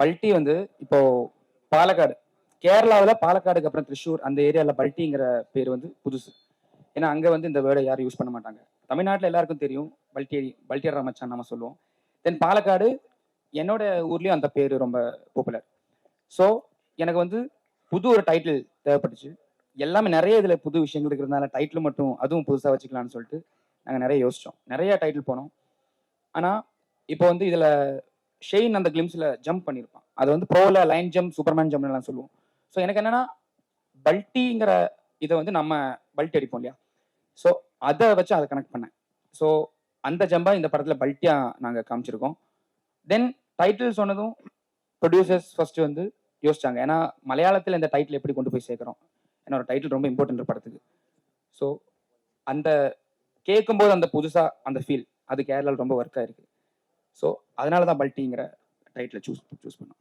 பல்ட்டி வந்து இப்போ பாலக்காடு, கேரளாவில் பாலக்காடுக்கு அப்புறம் திருச்சூர் அந்த ஏரியாவில் பல்ட்டிங்கிற பேர் வந்து புதுசு. ஏன்னா அங்கே வந்து இந்த வேர்டை யாரும் யூஸ் பண்ண மாட்டாங்க. தமிழ்நாட்டில் எல்லாருக்கும் தெரியும் பல்ட்டி, பல்ட்டியர் மச்சான் நம்ம சொல்லுவோம். தென் பாலக்காடு என்னோட ஊர்லேயும் அந்த பேர் ரொம்ப பாப்புலர். ஸோ எனக்கு வந்து புது ஒரு டைட்டில் தேவைப்பட்டுச்சு. எல்லாமே நிறைய இதில் புது விஷயங்கள் இருக்கிறதுனால டைட்டில் மட்டும் அதுவும் புதுசாக வச்சுக்கலாம்னு சொல்லிட்டு நாங்கள் நிறைய யோசித்தோம். நிறைய டைட்டில் போனோம். ஆனால் இப்போ வந்து இதில் ஷெயின் அந்த கிளிம்ஸில் ஜம்ப் பண்ணியிருப்பான். அது வந்து ப்ரோவில் லைன் ஜம்ப், சூப்பர்மேன் ஜம்ப்லாம் சொல்லுவோம். ஸோ எனக்கு என்னன்னா பல்ட்டிங்கிற இதை வந்து நம்ம பல்ட்டி அடிப்போம் இல்லையா, ஸோ அதை வச்சு அதை கனெக்ட் பண்ணேன். ஸோ அந்த ஜம்பா இந்த படத்தில் பல்ட்டியாக நாங்கள் காமிச்சிருக்கோம். தென் டைட்டில் சொன்னதும் ப்ரொடியூசர்ஸ் ஃபர்ஸ்ட் வந்து யோசிச்சாங்க. ஏன்னா மலையாளத்தில் இந்த டைட்டில் எப்படி கொண்டு போய் சேர்க்குறோம், ஏன்னா ஒரு டைட்டில் ரொம்ப இம்பார்ட்டன்ட் படத்துக்கு. ஸோ அந்த கேட்கும்போது அந்த புதுசாக அந்த ஃபீல் அது கேரளாவில் ரொம்ப ஒர்க் ஆயிருக்கு. ஸோ அதனால தான் பல்ட்டிங்கிற டைட்டில் சூஸ் பண்ணோம்.